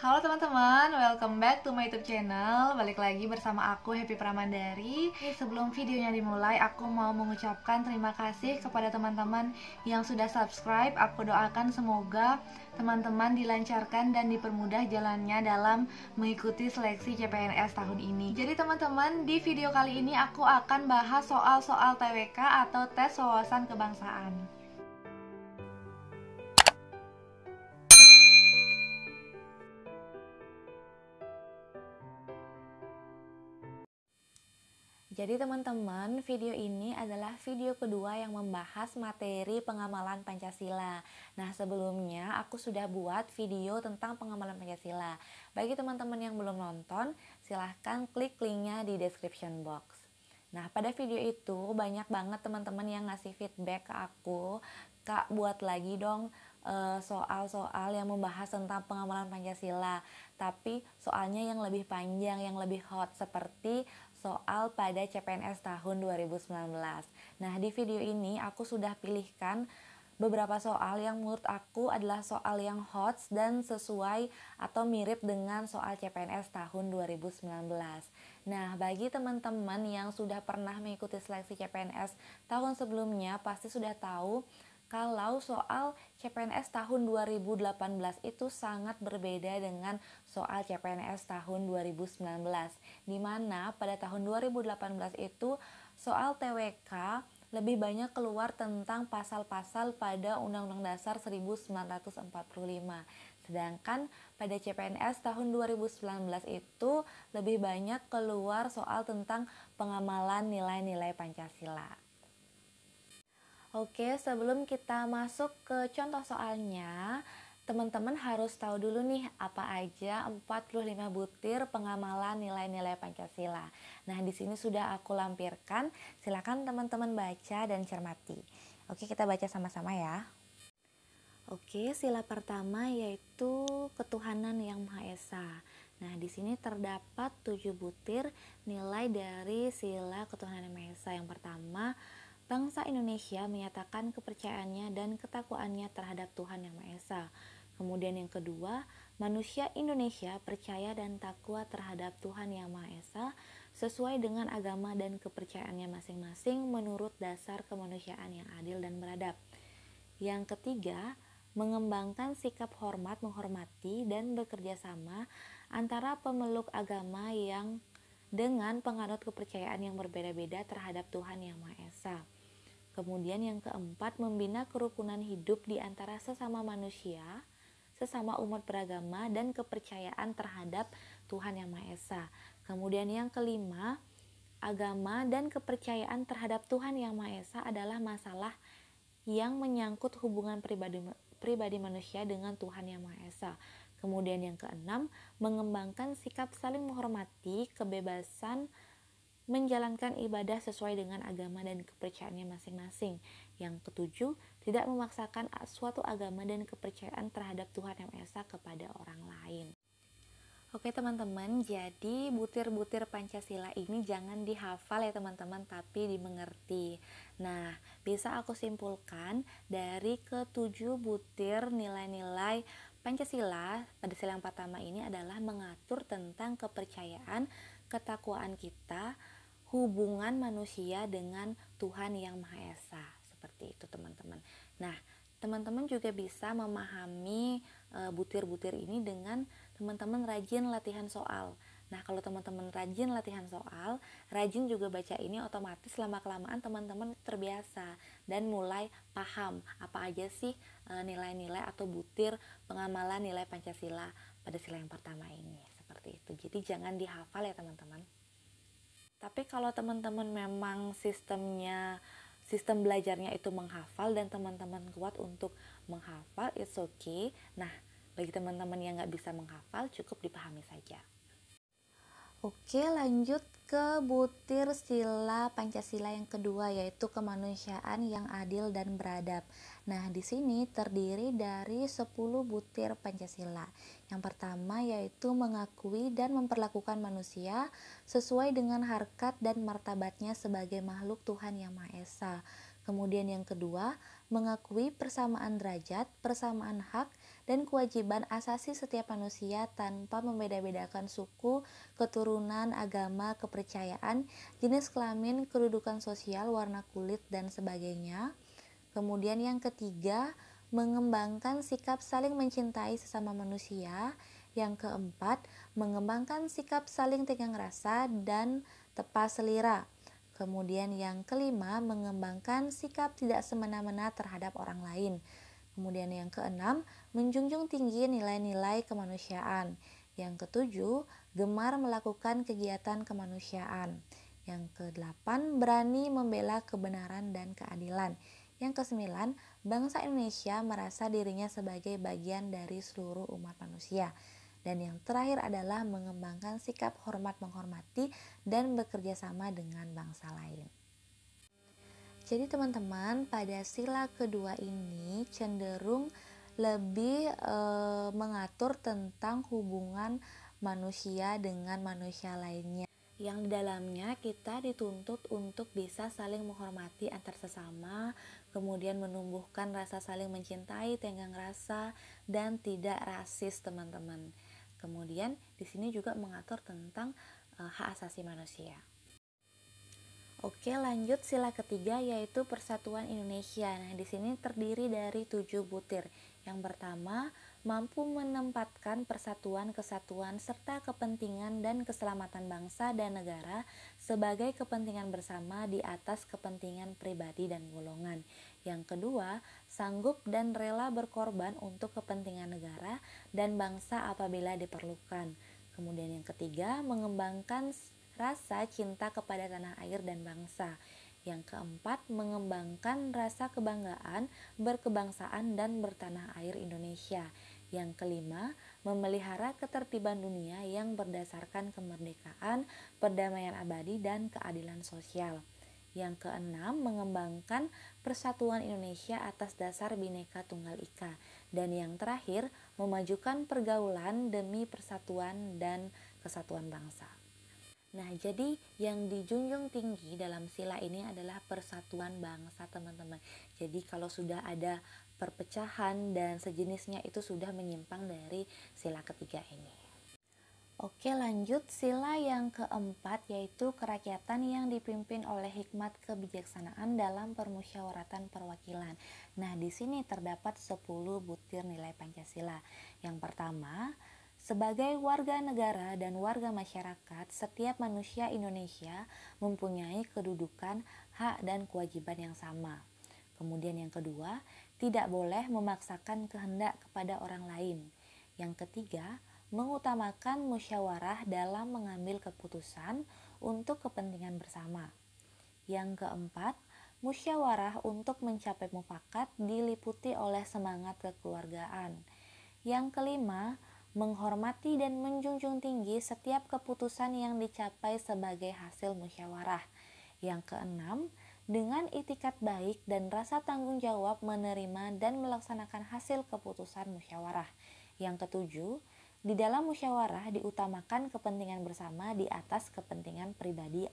Halo teman-teman, welcome back to my YouTube channel. Balik lagi bersama aku Happy Pramandari. Sebelum videonya dimulai, aku mau mengucapkan terima kasih kepada teman-teman yang sudah subscribe. Aku doakan semoga teman-teman dilancarkan dan dipermudah jalannya dalam mengikuti seleksi CPNS tahun ini. Jadi teman-teman, di video kali ini aku akan bahas soal-soal TWK atau tes wawasan kebangsaan. Jadi teman-teman, video ini adalah video kedua yang membahas materi pengamalan Pancasila. Nah, sebelumnya aku sudah buat video tentang pengamalan Pancasila. Bagi teman-teman yang belum nonton, silahkan klik linknya di description box. Nah, pada video itu banyak banget teman-teman yang ngasih feedback ke aku, Kak, buat lagi dong soal-soal yang membahas tentang pengamalan Pancasila, tapi soalnya yang lebih panjang, yang lebih hot, seperti soal pada CPNS tahun 2019. Nah, di video ini aku sudah pilihkan beberapa soal yang menurut aku adalah soal yang hot dan sesuai atau mirip dengan soal CPNS tahun 2019. Nah, bagi teman-teman yang sudah pernah mengikuti seleksi CPNS tahun sebelumnya pasti sudah tahu kalau soal CPNS tahun 2018 itu sangat berbeda dengan soal CPNS tahun 2019, di mana pada tahun 2018 itu soal TWK lebih banyak keluar tentang pasal-pasal pada Undang-Undang Dasar 1945. Sedangkan pada CPNS tahun 2019 itu lebih banyak keluar soal tentang pengamalan nilai-nilai Pancasila. Oke, sebelum kita masuk ke contoh soalnya, teman-teman harus tahu dulu nih apa aja 45 butir pengamalan nilai-nilai Pancasila. Nah, di sini sudah aku lampirkan, silakan teman-teman baca dan cermati. Oke, kita baca sama-sama ya. Oke, sila pertama yaitu ketuhanan yang Maha Esa. Nah, di sini terdapat 7 butir nilai dari sila ketuhanan yang Maha Esa. Yang pertama, bangsa Indonesia menyatakan kepercayaannya dan ketakwaannya terhadap Tuhan Yang Maha Esa. Kemudian yang kedua, manusia Indonesia percaya dan takwa terhadap Tuhan Yang Maha Esa sesuai dengan agama dan kepercayaannya masing-masing menurut dasar kemanusiaan yang adil dan beradab. Yang ketiga, mengembangkan sikap hormat menghormati dan bekerja sama antara pemeluk agama yang dengan penganut kepercayaan yang berbeda-beda terhadap Tuhan Yang Maha Esa. Kemudian yang keempat, membina kerukunan hidup di antara sesama manusia, sesama umat beragama dan kepercayaan terhadap Tuhan Yang Maha Esa. Kemudian yang kelima, agama dan kepercayaan terhadap Tuhan Yang Maha Esa adalah masalah yang menyangkut hubungan pribadi manusia dengan Tuhan Yang Maha Esa. Kemudian yang keenam, mengembangkan sikap saling menghormati, kebebasan menjalankan ibadah sesuai dengan agama dan kepercayaannya masing-masing. Yang ketujuh, tidak memaksakan suatu agama dan kepercayaan terhadap Tuhan Yang Maha Esa kepada orang lain. Oke teman-teman, jadi butir-butir Pancasila ini jangan dihafal ya teman-teman, tapi dimengerti. Nah, bisa aku simpulkan dari ketujuh butir nilai-nilai Pancasila pada sila yang pertama ini adalah mengatur tentang kepercayaan, ketakwaan kita, hubungan manusia dengan Tuhan Yang Maha Esa. Seperti itu teman-teman. Nah, teman-teman juga bisa memahami butir-butir ini dengan teman-teman rajin latihan soal. Nah, kalau teman-teman rajin latihan soal, rajin juga baca ini, otomatis lama-kelamaan teman-teman terbiasa dan mulai paham apa aja sih nilai-nilai atau butir pengamalan nilai Pancasila pada sila yang pertama ini. Seperti itu. Jadi jangan dihafal ya teman-teman. Tapi kalau teman-teman memang sistem belajarnya itu menghafal dan teman-teman kuat untuk menghafal, it's okay. Nah, bagi teman-teman yang nggak bisa menghafal, cukup dipahami saja. Oke, lanjut ke butir sila Pancasila yang kedua, yaitu kemanusiaan yang adil dan beradab. Nah, di sini terdiri dari 10 butir Pancasila. Yang pertama yaitu mengakui dan memperlakukan manusia sesuai dengan harkat dan martabatnya sebagai makhluk Tuhan Yang Maha Esa. Kemudian yang kedua, mengakui persamaan derajat, persamaan hak, dan kewajiban asasi setiap manusia tanpa membeda-bedakan suku, keturunan, agama, kepercayaan, jenis kelamin, kedudukan sosial, warna kulit, dan sebagainya. Kemudian yang ketiga, mengembangkan sikap saling mencintai sesama manusia. Yang keempat, mengembangkan sikap saling tenggang rasa dan tepa selera. Kemudian yang kelima, mengembangkan sikap tidak semena-mena terhadap orang lain. Kemudian yang keenam, menjunjung tinggi nilai-nilai kemanusiaan. Yang ketujuh, gemar melakukan kegiatan kemanusiaan. Yang kedelapan, berani membela kebenaran dan keadilan. Yang kesembilan, bangsa Indonesia merasa dirinya sebagai bagian dari seluruh umat manusia. Dan yang terakhir adalah mengembangkan sikap hormat menghormati dan bekerja sama dengan bangsa lain. Jadi teman-teman, pada sila kedua ini cenderung lebih mengatur tentang hubungan manusia dengan manusia lainnya, yang di dalamnya kita dituntut untuk bisa saling menghormati antar sesama, kemudian menumbuhkan rasa saling mencintai, tenggang rasa, dan tidak rasis, teman-teman. Kemudian di sini juga mengatur tentang hak asasi manusia. Oke, lanjut sila ketiga yaitu Persatuan Indonesia. Nah, di sini terdiri dari 7 butir. Yang pertama, mampu menempatkan persatuan, kesatuan, serta kepentingan dan keselamatan bangsa dan negara sebagai kepentingan bersama di atas kepentingan pribadi dan golongan. Yang kedua, sanggup dan rela berkorban untuk kepentingan negara dan bangsa apabila diperlukan. Kemudian yang ketiga, mengembangkan rasa cinta kepada tanah air dan bangsa. Yang keempat, mengembangkan rasa kebanggaan, berkebangsaan dan bertanah air Indonesia. Yang kelima, memelihara ketertiban dunia yang berdasarkan kemerdekaan, perdamaian abadi, dan keadilan sosial. Yang keenam, mengembangkan persatuan Indonesia atas dasar Bhinneka Tunggal Ika. Dan yang terakhir, memajukan pergaulan demi persatuan dan kesatuan bangsa. Nah, jadi yang dijunjung tinggi dalam sila ini adalah persatuan bangsa, teman-teman. Jadi kalau sudah ada perpecahan dan sejenisnya itu sudah menyimpang dari sila ketiga ini. Oke, lanjut sila yang keempat yaitu kerakyatan yang dipimpin oleh hikmat kebijaksanaan dalam permusyawaratan perwakilan. Nah, di sini terdapat 10 butir nilai Pancasila. Yang pertama, sebagai warga negara dan warga masyarakat, setiap manusia Indonesia mempunyai kedudukan, hak, dan kewajiban yang sama. Kemudian yang kedua, tidak boleh memaksakan kehendak kepada orang lain. Yang ketiga, mengutamakan musyawarah dalam mengambil keputusan untuk kepentingan bersama. Yang keempat, musyawarah untuk mencapai mufakat diliputi oleh semangat kekeluargaan. Yang kelima, menghormati dan menjunjung tinggi setiap keputusan yang dicapai sebagai hasil musyawarah. Yang keenam, dengan itikat baik dan rasa tanggung jawab menerima dan melaksanakan hasil keputusan musyawarah. Yang ketujuh, di dalam musyawarah diutamakan kepentingan bersama di atas kepentingan pribadi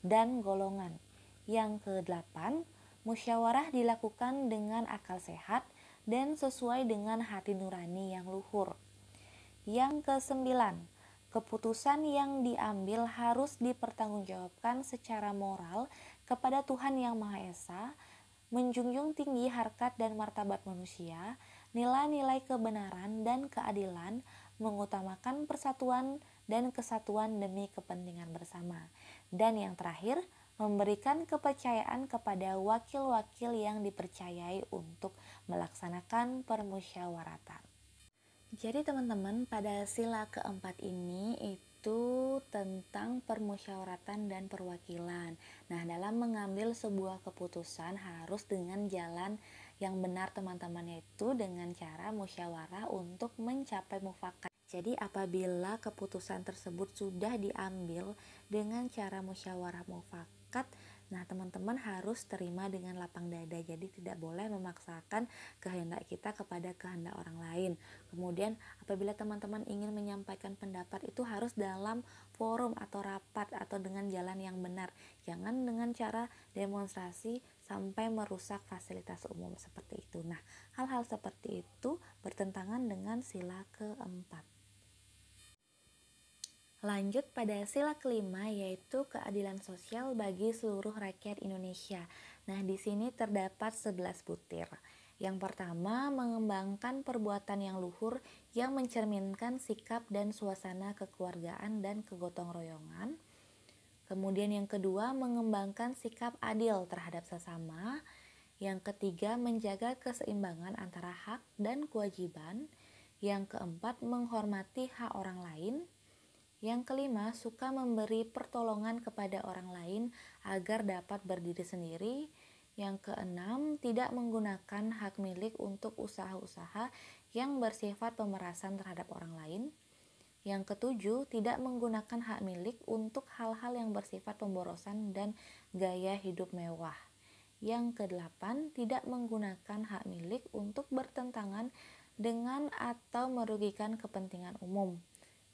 dan golongan. Yang kedelapan, musyawarah dilakukan dengan akal sehat dan sesuai dengan hati nurani yang luhur. Yang kesembilan, keputusan yang diambil harus dipertanggungjawabkan secara moral kepada Tuhan Yang Maha Esa, menjunjung tinggi harkat dan martabat manusia, nilai-nilai kebenaran dan keadilan, mengutamakan persatuan dan kesatuan demi kepentingan bersama. Dan yang terakhir, memberikan kepercayaan kepada wakil-wakil yang dipercayai untuk melaksanakan permusyawaratan. Jadi teman-teman, pada sila keempat ini itu tentang permusyawaratan dan perwakilan. Nah, dalam mengambil sebuah keputusan harus dengan jalan yang benar, teman-teman, yaitu dengan cara musyawarah untuk mencapai mufakat. Jadi apabila keputusan tersebut sudah diambil dengan cara musyawarah mufakat, nah teman-teman harus terima dengan lapang dada. Jadi tidak boleh memaksakan kehendak kita kepada kehendak orang lain. Kemudian apabila teman-teman ingin menyampaikan pendapat itu harus dalam forum atau rapat atau dengan jalan yang benar. Jangan dengan cara demonstrasi sampai merusak fasilitas umum seperti itu. Nah, hal-hal seperti itu bertentangan dengan sila keempat. Lanjut pada sila kelima, yaitu keadilan sosial bagi seluruh rakyat Indonesia. Nah, di sini terdapat 11 butir. Yang pertama, mengembangkan perbuatan yang luhur yang mencerminkan sikap dan suasana kekeluargaan dan kegotong royongan. Kemudian yang kedua, mengembangkan sikap adil terhadap sesama. Yang ketiga, menjaga keseimbangan antara hak dan kewajiban. Yang keempat, menghormati hak orang lain. Yang kelima, suka memberi pertolongan kepada orang lain agar dapat berdiri sendiri. Yang keenam, tidak menggunakan hak milik untuk usaha-usaha yang bersifat pemerasan terhadap orang lain. Yang ketujuh, tidak menggunakan hak milik untuk hal-hal yang bersifat pemborosan dan gaya hidup mewah. Yang kedelapan, tidak menggunakan hak milik untuk bertentangan dengan atau merugikan kepentingan umum.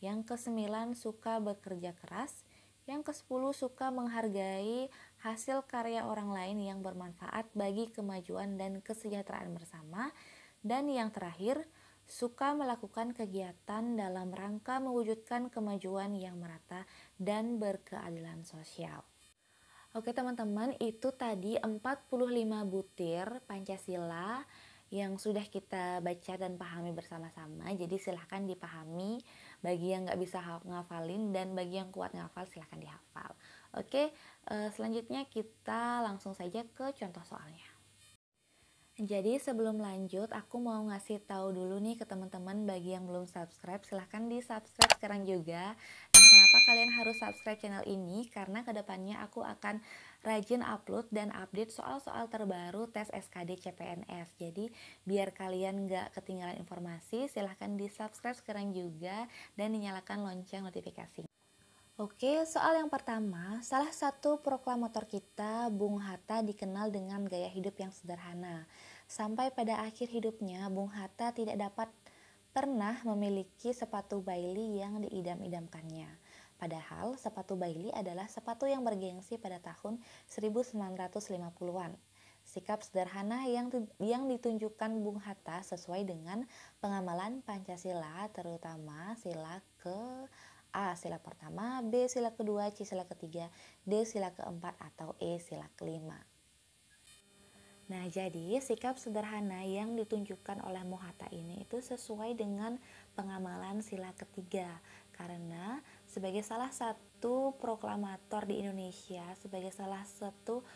Yang kesembilan, suka bekerja keras. Yang kesepuluh, suka menghargai hasil karya orang lain yang bermanfaat bagi kemajuan dan kesejahteraan bersama. Dan yang terakhir, suka melakukan kegiatan dalam rangka mewujudkan kemajuan yang merata dan berkeadilan sosial. Oke teman-teman, itu tadi 45 butir Pancasila yang sudah kita baca dan pahami bersama-sama. Jadi silahkan dipahami, bagi yang nggak bisa ngafalin dan bagi yang kuat ngafal silahkan dihafal. Oke, selanjutnya kita langsung saja ke contoh soalnya. Jadi sebelum lanjut, aku mau ngasih tahu dulu nih ke teman-teman, bagi yang belum subscribe silahkan di subscribe sekarang juga. Dan kenapa kalian harus subscribe channel ini? Karena kedepannya aku akan rajin upload dan update soal-soal terbaru tes SKD CPNS. Jadi biar kalian nggak ketinggalan informasi, silahkan di subscribe sekarang juga dan dinyalakan lonceng notifikasi. Oke, soal yang pertama, salah satu proklamator kita, Bung Hatta, dikenal dengan gaya hidup yang sederhana. Sampai pada akhir hidupnya, Bung Hatta tidak dapat pernah memiliki sepatu Bailey yang diidam-idamkannya. Padahal sepatu Bailey adalah sepatu yang bergengsi pada tahun 1950-an. Sikap sederhana yang ditunjukkan Bung Hatta sesuai dengan pengamalan Pancasila, terutama sila ke A. Sila pertama, B. Sila kedua, C. Sila ketiga, D. Sila keempat, atau E. Sila kelima. Nah, jadi sikap sederhana yang ditunjukkan oleh Bung Hatta ini itu sesuai dengan pengamalan sila ketiga. Karena sebagai salah satu proklamator di Indonesia, sebagai salah satu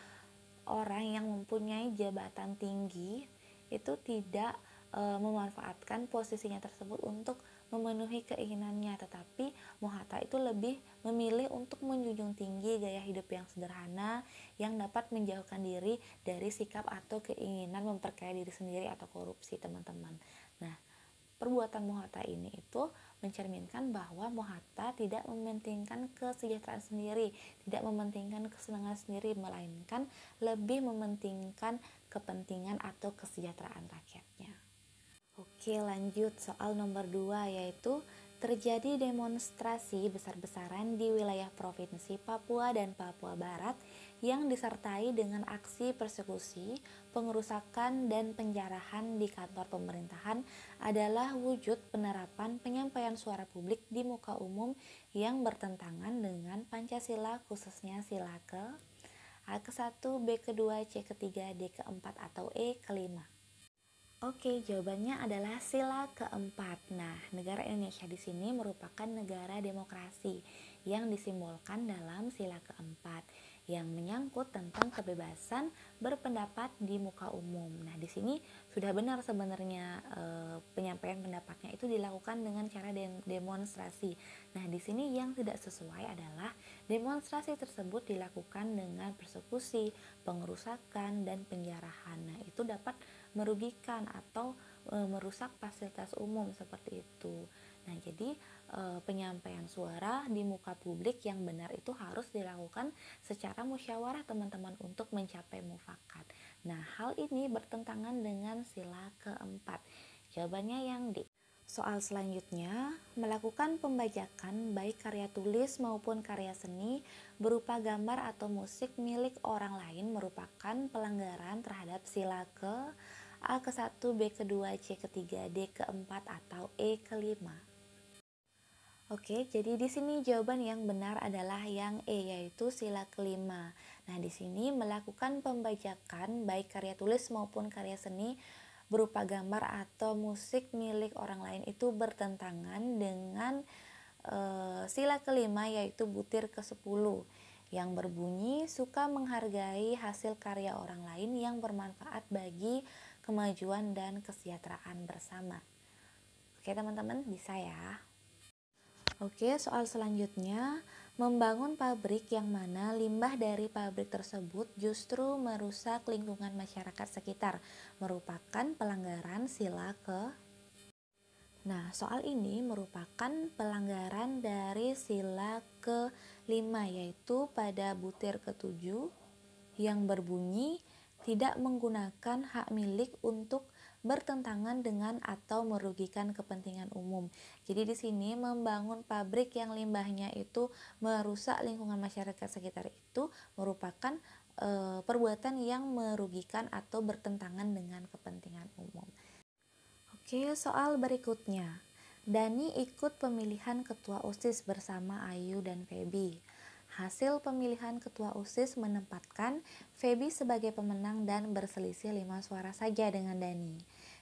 orang yang mempunyai jabatan tinggi, itu tidak memanfaatkan posisinya tersebut untuk memenuhi keinginannya, tetapi Bung Hatta itu lebih memilih untuk menjunjung tinggi gaya hidup yang sederhana yang dapat menjauhkan diri dari sikap atau keinginan memperkaya diri sendiri atau korupsi, teman-teman. Nah, perbuatan Bung Hatta ini itu mencerminkan bahwa Bung Hatta tidak mementingkan kesejahteraan sendiri, tidak mementingkan kesenangan sendiri, melainkan lebih mementingkan kepentingan atau kesejahteraan rakyatnya. Oke, lanjut soal nomor 2, yaitu terjadi demonstrasi besar-besaran di wilayah Provinsi Papua dan Papua Barat yang disertai dengan aksi persekusi, pengerusakan, dan penjarahan di kantor pemerintahan adalah wujud penerapan penyampaian suara publik di muka umum yang bertentangan dengan Pancasila, khususnya sila ke A ke-1, B ke-2, C ke-3, D ke-4, atau E ke-5. Oke, jawabannya adalah sila keempat. Nah, negara Indonesia di sini merupakan negara demokrasi yang disimbolkan dalam sila keempat yang menyangkut tentang kebebasan berpendapat di muka umum. Nah, di sini sudah benar sebenarnya penyampaian pendapatnya itu dilakukan dengan cara demonstrasi. Nah, di sini yang tidak sesuai adalah demonstrasi tersebut dilakukan dengan persekusi, pengerusakan, dan penjarahan. Nah, itu dapat merugikan atau merusak fasilitas umum seperti itu. Nah, jadi penyampaian suara di muka publik yang benar itu harus dilakukan secara musyawarah, teman-teman, untuk mencapai mufakat. Nah, hal ini bertentangan dengan sila keempat. Jawabannya yang D. Soal selanjutnya, melakukan pembajakan baik karya tulis maupun karya seni berupa gambar atau musik milik orang lain merupakan pelanggaran terhadap sila ke A ke-1, B ke-2, C ke-3, D ke-4 atau E ke-5. Oke, jadi di sini jawaban yang benar adalah yang E, yaitu sila kelima. Nah, di sini melakukan pembajakan baik karya tulis maupun karya seni berupa gambar atau musik milik orang lain itu bertentangan dengan sila kelima, yaitu butir ke-10 yang berbunyi suka menghargai hasil karya orang lain yang bermanfaat bagi kemajuan dan kesejahteraan bersama. Oke, teman-teman, bisa ya? Oke, soal selanjutnya, membangun pabrik yang mana limbah dari pabrik tersebut justru merusak lingkungan masyarakat sekitar merupakan pelanggaran sila ke. Nah, soal ini merupakan pelanggaran dari sila ke-5, yaitu pada butir ke-7 yang berbunyi tidak menggunakan hak milik untuk bertentangan dengan atau merugikan kepentingan umum. Jadi di sini membangun pabrik yang limbahnya itu merusak lingkungan masyarakat sekitar itu merupakan perbuatan yang merugikan atau bertentangan dengan kepentingan umum. Oke, soal berikutnya. Dani ikut pemilihan ketua OSIS bersama Ayu dan Feby. Hasil pemilihan ketua OSIS menempatkan Feby sebagai pemenang dan berselisih 5 suara saja dengan Dani.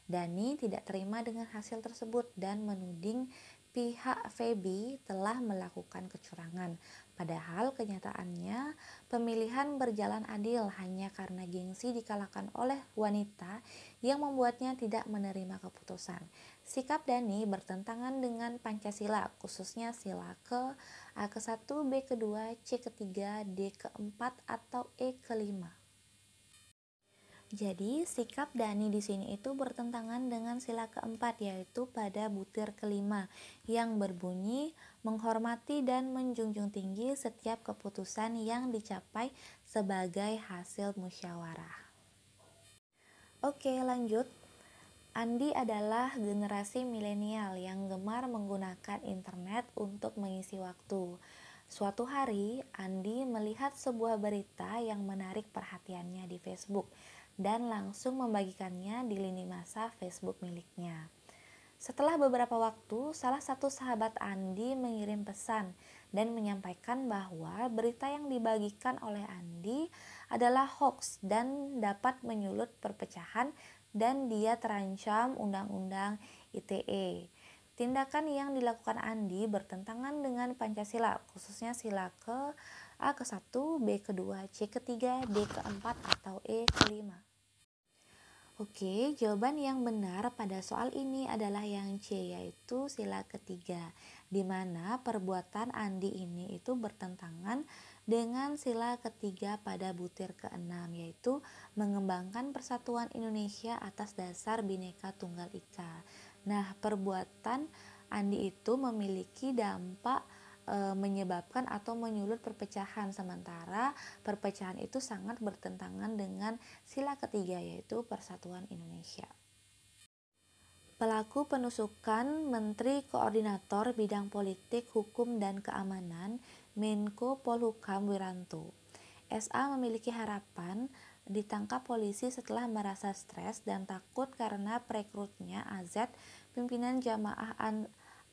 Dani tidak terima dengan hasil tersebut dan menuding pihak Feby telah melakukan kecurangan. Padahal kenyataannya pemilihan berjalan adil hanya karena gengsi dikalahkan oleh wanita yang membuatnya tidak menerima keputusan. Sikap Dani bertentangan dengan Pancasila, khususnya sila ke A ke-1, B ke-2, C ke-3, D ke-4 atau E ke-5. Jadi sikap Dani di sini itu bertentangan dengan sila keempat, yaitu pada butir kelima yang berbunyi menghormati dan menjunjung tinggi setiap keputusan yang dicapai sebagai hasil musyawarah. Oke, lanjut. Andi adalah generasi milenial yang gemar menggunakan internet untuk mengisi waktu. Suatu hari, Andi melihat sebuah berita yang menarik perhatiannya di Facebook dan langsung membagikannya di lini masa Facebook miliknya. Setelah beberapa waktu, salah satu sahabat Andi mengirim pesan dan menyampaikan bahwa berita yang dibagikan oleh Andi adalah hoax dan dapat menyulut perpecahan dan dia terancam Undang-Undang ITE. Tindakan yang dilakukan Andi bertentangan dengan Pancasila, khususnya sila ke A ke-1, B ke-2, C ke-3, D ke-4 atau E ke-5. Oke, jawaban yang benar pada soal ini adalah yang C, yaitu sila ketiga, di mana perbuatan Andi ini itu bertentangan dengan sila ketiga pada butir ke-6, yaitu mengembangkan persatuan Indonesia atas dasar Bhinneka Tunggal Ika. Nah, perbuatan Andi itu memiliki dampak menyebabkan atau menyulut perpecahan, sementara perpecahan itu sangat bertentangan dengan sila ketiga, yaitu persatuan Indonesia. Pelaku penusukan Menteri Koordinator Bidang Politik, Hukum, dan Keamanan Menko Polhukam Wiranto. SA memiliki harapan ditangkap polisi setelah merasa stres dan takut karena perekrutnya AZ, pimpinan Jamaah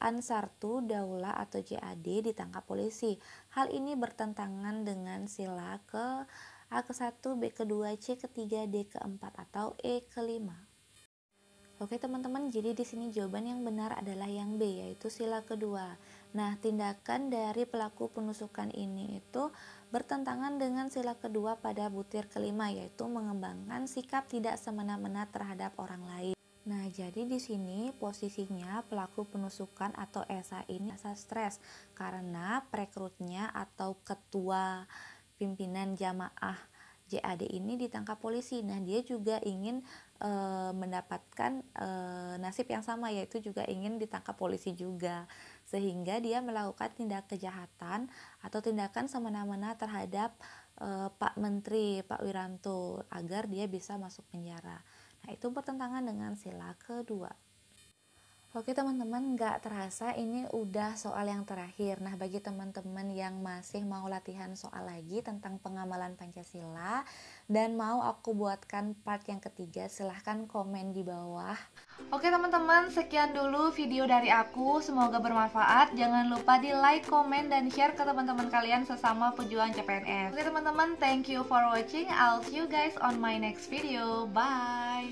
Ansartu Daulah atau JAD, ditangkap polisi. Hal ini bertentangan dengan sila ke A ke-1, B ke-2, C ke-3, D ke-4 atau E ke-5. Oke teman-teman, jadi di sini jawaban yang benar adalah yang B, yaitu sila kedua. Nah, tindakan dari pelaku penusukan ini itu bertentangan dengan sila kedua pada butir kelima, yaitu mengembangkan sikap tidak semena-mena terhadap orang lain. Nah, jadi di sini posisinya pelaku penusukan atau SA ini rasa stres karena perekrutnya atau ketua pimpinan jamaah JAD ini ditangkap polisi. Nah, dia juga ingin mendapatkan nasib yang sama, yaitu juga ingin ditangkap polisi juga. Sehingga dia melakukan tindak kejahatan atau tindakan semena-mena terhadap Pak Menteri, Pak Wiranto, agar dia bisa masuk penjara. Nah, itu bertentangan dengan sila kedua. Oke teman-teman, nggak terasa ini udah soal yang terakhir. Nah, bagi teman-teman yang masih mau latihan soal lagi tentang pengamalan Pancasila dan mau aku buatkan part yang ketiga, silahkan komen di bawah. Oke teman-teman, sekian dulu video dari aku. Semoga bermanfaat. Jangan lupa di like, komen, dan share ke teman-teman kalian sesama pejuang CPNS. Oke teman-teman, thank you for watching. I'll see you guys on my next video. Bye!